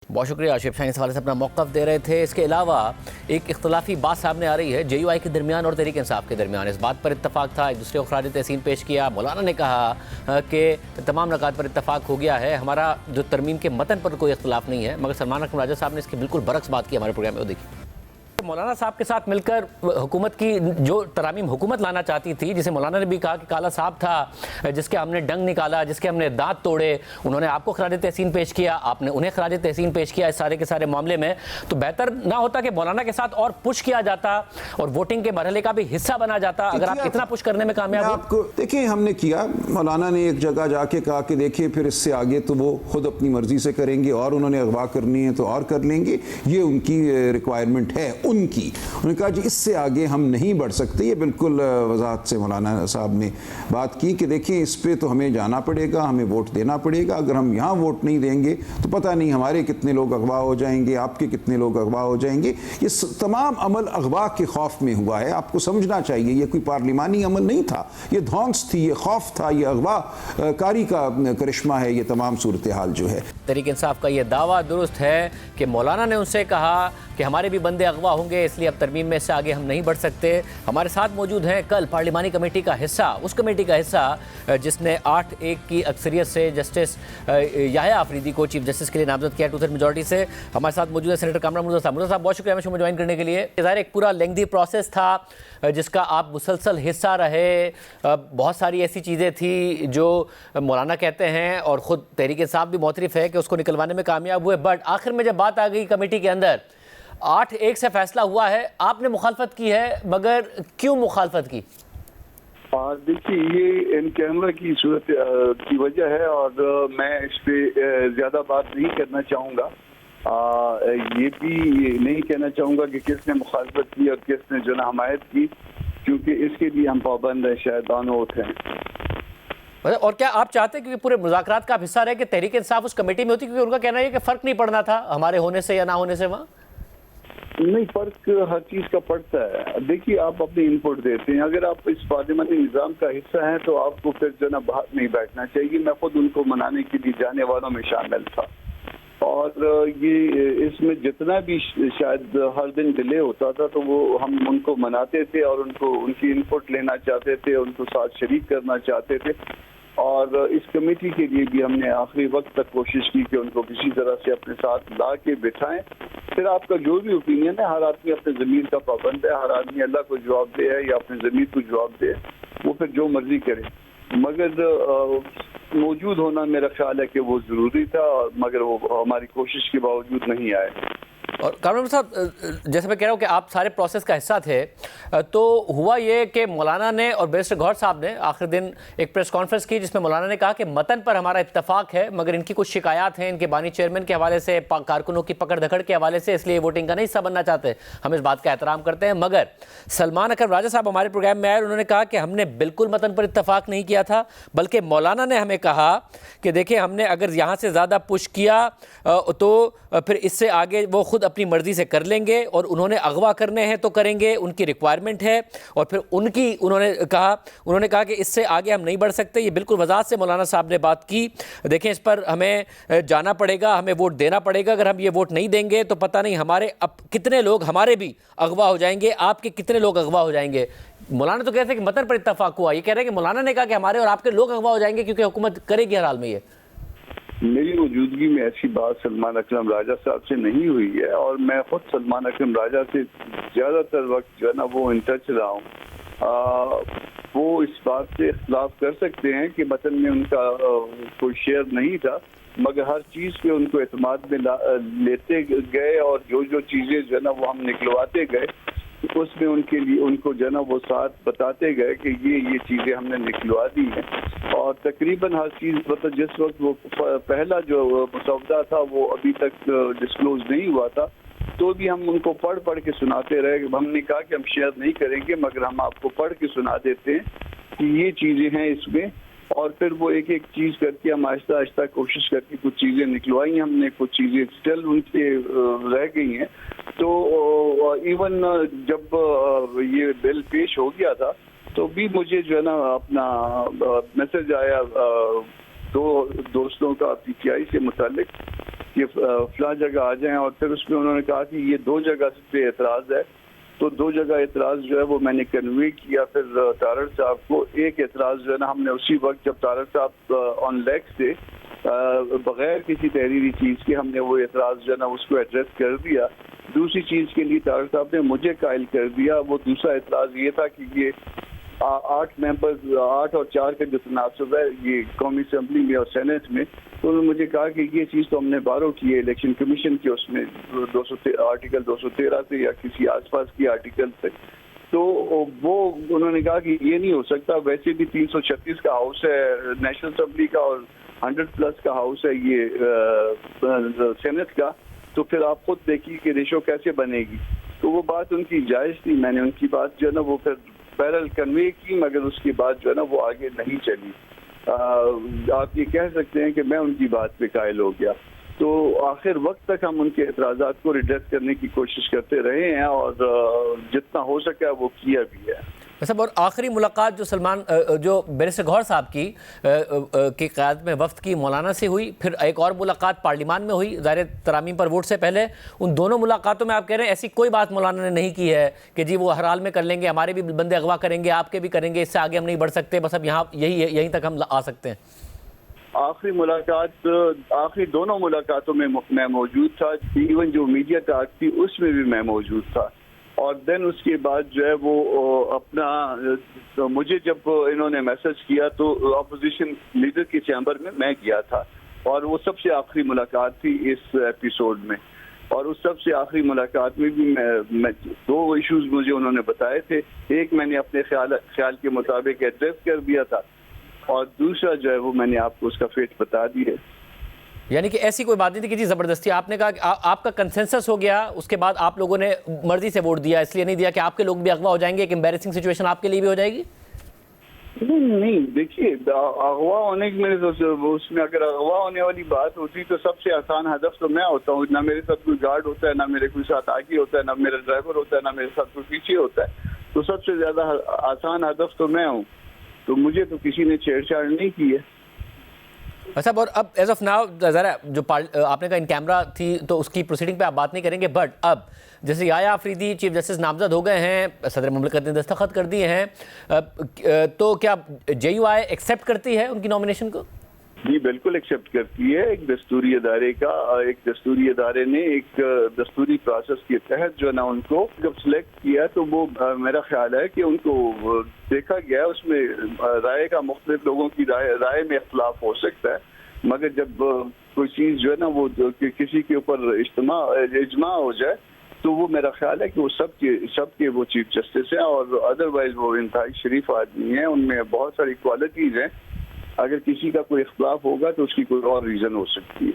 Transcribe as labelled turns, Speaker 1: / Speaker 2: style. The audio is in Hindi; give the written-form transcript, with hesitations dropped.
Speaker 1: बहुत शुक्रिया आशिफ शाह, इस हवाले से अपना मौक़िफ़ दे रहे थे। इसके अलावा एक इख्तलाफी बात सामने आ रही है JUI के दरमियान और तहरीक इंसाफ के दरमियान। इस बात पर इत्तफाक था, एक दूसरे को खराज तहसीन पेश किया। मौलाना ने कहा कि तमाम नकात पर इत्तफाक हो गया है, हमारा जो तरमीम के मतन पर कोई इख्तलाफ नहीं है। मगर सलमान अकरम राजा साहब ने इसकी बिल्कुल बरक्स बात की हमारे प्रोग्राम में। वो देखिए, मौलाना साहब के साथ मिलकर हुकूमत की जो तरामीम हुकूमत लाना चाहती थी, जिसे मौलाना ने भी कहा कि काला साहब था जिसके हमने डंग निकाला, जिसके हमने दांत तोड़े, उन्होंने आपको खराज तहसीन पेश किया, आपने उन्हें खराज तहसीन पेश किया इस सारे के सारे मामले में। तो बेहतर ना होता कि मौलाना के साथ और पुश किया जाता और वोटिंग के मरहले का भी हिस्सा बना जाता, अगर आप इतना पुश करने में कामयाब हो।
Speaker 2: आपको देखिए, हमने किया, मौलाना ने एक जगह जाके कहा कि देखिए फिर इससे आगे तो वो खुद अपनी मर्जी से करेंगे और उन्होंने अगवा करनी है तो और कर लेंगे, ये उनकी रिक्वायरमेंट है उनकी। उन्होंने कहा जी इससे आगे हम नहीं बढ़ सकते। ये बिल्कुल वजाहत से मौलाना साहब ने बात की कि देखिए इस पे तो हमें जाना पड़ेगा, हमें वोट देना पड़ेगा। अगर हम यहाँ वोट नहीं देंगे तो पता नहीं हमारे कितने लोग अगवा हो जाएंगे, आपके कितने लोग अगवा हो जाएंगे। ये तमाम अमल अगवा के खौफ में हुआ है। आपको समझना चाहिए ये कोई पार्लिमानी अमल नहीं था, ये धौंस थी, ये खौफ था, ये अगवा कारी का करिश्मा है। ये तमाम सूरत हाल जो है,
Speaker 1: तहरीक इंसाफ का ये दावा दुरुस्त है कि मौलाना ने उनसे कहा कि हमारे भी बंदे अगवा होंगे, इसलिए अब तरमीम में से आगे हम नहीं बढ़ सकते। हमारे साथ मौजूद हैं कल पार्लिमानी कमेटी का हिस्सा, उस कमेटी का हिस्सा जिसने 8-1 की अक्सरियत से जस्टिस याह्या आफरीदी को चीफ जस्टिस के लिए नामजद किया 2/3 मेजॉरिटी से। हमारे साथ मौजूद है सेनेटर कामरान मुर्तज़ा साहब। मुर्तज़ा साहब, बहुत शुक्रिया हमें शो में ज्वाइन करने के लिए। ज़ाहिर एक पूरा लेंथी प्रोसेस था जिसका आप मुसलसल हिस्सा रहे। बहुत सारी ऐसी चीज़ें थी जो मौलाना कहते हैं और ख़ुद तहरीक इंसाफ भी मोतरफ़ है कि उसको निकलवाने में कामयाब हुए। बट आखिर में जब बात आ गई कमेटी के अंदर, 8-1 से फैसला हुआ है, आपने मुखालफत की है, मगर क्यों मुखालफत की?
Speaker 3: देखिए, ये इन कैमरा की सूरत की वजह है और मैं इस पे ज़्यादा बात नहीं करना चाहूँगा। ये भी नहीं कहना चाहूँगा कि किसने मुखालफत की और किसने जो ना हमायत की, क्योंकि इसके लिए हम पाबंद हैं, शायद दानोत हैं।
Speaker 1: और क्या आप चाहते हैं कि पूरे मुज़ाकरात का हिस्सा रहे कि तहरीक इंसाफ उस कमेटी में होती, क्योंकि उनका कहना है कि फ़र्क नहीं पड़ना था हमारे होने से या ना होने से वहाँ?
Speaker 3: नहीं, फर्क हर चीज का पड़ता है। देखिए, आप अपनी इनपुट देते हैं, अगर आप इस पार्लियामानी निज़ाम का हिस्सा हैं तो आपको फिर जो ना बाहर नहीं बैठना चाहिए। मैं खुद उनको मनाने के लिए जाने वालों में शामिल था और ये इसमें जितना भी शायद हर दिन डिले होता था तो वो हम उनको मनाते थे और उनको उनकी इनपुट लेना चाहते थे, उनको साथ शरीक करना चाहते थे। और इस कमेटी के लिए भी हमने आखिरी वक्त तक कोशिश की कि उनको किसी तरह से अपने साथ ला के बिठाएं। फिर आपका जो भी ओपिनियन है, हर आदमी अपने ज़मीर का पाबंद है, हर आदमी अल्लाह को जवाब दे है या अपने ज़मीर को जवाब दे, वो फिर जो मर्जी करे। मगर मौजूद होना मेरा ख्याल है कि वो ज़रूरी था, मगर वो हमारी कोशिश के बावजूद नहीं आए।
Speaker 1: और कामरान साहब, जैसे मैं कह रहा हूँ कि आप सारे प्रोसेस का हिस्सा थे, तो हुआ ये कि मौलाना ने और बैरिस्टर गौहर साहब ने आखिर दिन एक प्रेस कॉन्फ्रेंस की जिसमें मौलाना ने कहा कि मतन पर हमारा इत्तफाक है, मगर इनकी कुछ शिकायत हैं इनके बानी चेयरमैन के हवाले से, कारकुनों की पकड़ धकड़ के हवाले से, इसलिए वोटिंग का नहीं हिस्सा बनना चाहते। हम इस बात का एहतराम करते हैं। मगर सलमान अकरम राजा साहब हमारे प्रोग्राम में आए और उन्होंने कहा कि हमने बिल्कुल मतन पर इत्तफाक नहीं किया था, बल्कि मौलाना ने हमें कहा कि देखिए हमने अगर यहाँ से ज़्यादा पुश किया तो फिर इससे आगे वो खुद अपनी मर्जी से कर लेंगे और उन्होंने अगवा करने हैं तो करेंगे, उनकी रिक्वायरमेंट है। और फिर उन्होंने कहा कि इससे आगे हम नहीं बढ़ सकते। ये बिल्कुल वजाहत से मौलाना साहब ने बात की। देखें, इस पर हमें जाना पड़ेगा, हमें वोट देना पड़ेगा। अगर हम ये वोट नहीं देंगे तो पता नहीं हमारे अब कितने लोग हमारे भी अगवा हो जाएंगे, आपके कितने लोग अगवा हो जाएंगे। मौलाना तो कहते हैं कि मतन पर इत्तफाक हुआ, ये कह रहे हैं कि मौलाना ने कहा कि हमारे और आपके लोग अगवा हो जाएंगे क्योंकि हुकूमत करेगी हर हाल में। ये
Speaker 3: मेरी मौजूदगी में ऐसी बात सलमान अकरम राजा साहब से नहीं हुई है और मैं खुद सलमान अकरम राजा से ज़्यादातर वक्त जो है ना वो इन टच रहा हूँ। वो इस बात से इख्तिलाफ कर सकते हैं कि मतन में उनका कोई शेयर नहीं था, मगर हर चीज़ पे उनको एतमाद में लेते गए और जो जो चीज़ें जो है ना वो हम निकलवाते गए, उसमें उनके लिए उनको जो है ना वो साथ बताते गए कि ये चीज़ें हमने निकलवा दी हैं। और तकरीबन हर चीज़ मतलब जिस वक्त वो पहला जो मसौदा था वो अभी तक डिस्क्लोज नहीं हुआ था, तो भी हम उनको पढ़ के सुनाते रहे। हमने कहा कि हम शेयर नहीं करेंगे, मगर हम आपको पढ़ के सुना देते हैं कि ये चीज़ें हैं इसमें। और फिर वो एक एक चीज़ करके हम आहिस्ता आहिस्ता कोशिश करके कुछ चीज़ें निकलवाई हमने, कुछ चीज़ें स्टिल उनसे रह गई हैं। तो इवन जब ये बिल पेश हो गया था तो भी मुझे जो है ना अपना मैसेज आया दो दोस्तों का PTI से मुतालिक कि फलां जगह आ जाएं, और फिर उसमें उन्होंने कहा कि ये 2 जगह पे एतराज़ है, तो 2 जगह एतराज़ जो है वो मैंने कन्वे किया फिर तारड़ साहब को। एक एतराज़ जो है ना हमने उसी वक्त जब तारड़ साहब ऑन लेग्स थे, बगैर किसी तहरीरी चीज़ के हमने वो एतराज़ जो है ना उसको एड्रेस कर दिया। दूसरी चीज़ के लिए तारड़ साहब ने मुझे कायल कर दिया। वो दूसरा एतराज़ ये था कि ये 8 मेंबर्स 8 और 4 का जो तनासब है ये कौमी असम्बली में और सेनेट में, तो उन्होंने मुझे कहा कि ये चीज़ तो हमने बारो की है इलेक्शन कमीशन के उसमें आर्टिकल 213 से या किसी आसपास की आर्टिकल से, तो वो उन्होंने कहा कि ये नहीं हो सकता। वैसे भी 336 का हाउस है नेशनल असम्बली का और 100+ का हाउस है ये सेनेट का, तो फिर आप खुद देखिए कि रेशो कैसे बनेगी। तो वो बात उनकी जायज़ थी, मैंने उनकी बात जो है ना वो फिर बहरहाल कन्वे की, मगर उसकी बात जो है ना वो आगे नहीं चली। आप ये कह सकते हैं कि मैं उनकी बात पे कायल हो गया। तो आखिर वक्त तक हम उनके एतराज़ात को रिड्रेस करने की कोशिश करते रहे हैं और जितना हो सका वो किया भी है।
Speaker 1: सब और आखिरी मुलाकात जो बैरिस्टर गौहर साहब की क़यादत में वफ्द की मौलाना से हुई, फिर एक और मुलाकात पार्लियामान में हुई ज़ाहिर तरामीम पर वोट से पहले। उन दोनों मुलाकातों में आप कह रहे हैं ऐसी कोई बात मौलाना ने नहीं की है कि जी वो हर हाल में कर लेंगे, हमारे भी बंदे अगवा करेंगे, आपके भी करेंगे, इससे आगे हम नहीं बढ़ सकते, बस अब यहाँ यहीं तक हम आ सकते हैं।
Speaker 3: आखिरी दोनों मुलाकातों में मैं मौजूद था, इवन जो मीडिया टॉक थी उसमें भी मैं मौजूद था। और देन उसके बाद जो है वो अपना तो मुझे जब इन्होंने मैसेज किया तो अपोजिशन लीडर के चैम्बर में मैं गया था, और वो सबसे आखिरी मुलाकात थी इस एपिसोड में। और उस सबसे आखिरी मुलाकात में भी मैं 2 इश्यूज मुझे उन्होंने बताए थे। एक मैंने अपने ख्याल के मुताबिक एड्रेस कर दिया था, और दूसरा जो है वो मैंने आपको उसका फेट बता दिया।
Speaker 1: यानी कि ऐसी कोई बात नहीं थी कि जी ज़बरदस्ती आपने कहा कि आपका कंसेंसस हो गया, उसके बाद आप लोगों ने मर्जी से वोट दिया, इसलिए नहीं दिया कि आपके लोग भी अगवा हो जाएंगे, एक एम्बैरेसिंग सिचुएशन आपके लिए भी हो जाएगी?
Speaker 3: नहीं देखिए, अगवा होने की उसमें अगर अगवा होने वाली बात होती तो सबसे आसान हदफ तो मैं होता हूँ। ना मेरे साथ कोई गार्ड होता है, ना मेरे कोई साथ आगे होता है, ना मेरा ड्राइवर होता है, ना मेरे साथ कोई पीछे होता है, तो सबसे ज्यादा आसान हदफ तो मैं हूँ। तो मुझे तो किसी ने छेड़छाड़ नहीं की है।
Speaker 1: अच्छा, और अब एज ऑफ नाउ ज़रा जो आपने कहा इन कैमरा थी तो उसकी प्रोसीडिंग पे आप बात नहीं करेंगे, बट अब जैसे याया अफरीदी चीफ जस्टिस नामजद हो गए हैं, सदर मुमलिकत ने दस्तखत कर दिए हैं, तो क्या JUI एक्सेप्ट करती है उनकी नॉमिनेशन को?
Speaker 3: जी बिल्कुल एक्सेप्ट करती है। एक दस्तूरी अदारे ने एक दस्तूरी प्रोसेस के तहत जो है ना उनको जब सिलेक्ट किया तो वो मेरा ख्याल है कि उनको देखा गया, उसमें राय का मुख्तलिफ लोगों की राय में इख्तलाफ हो सकता है, मगर जब कोई चीज़ जो है ना वो किसी के ऊपर इज्मा हो जाए तो वो मेरा ख्याल है कि वो सबके वो चीफ जस्टिस हैं, और अदरवाइज वो इंतहाई शरीफ आदमी हैं, उनमें बहुत सारी क्वालिटीज़ हैं। अगर किसी का कोई इख्तलाफ होगा तो उसकी कोई और रीज़न हो सकती है।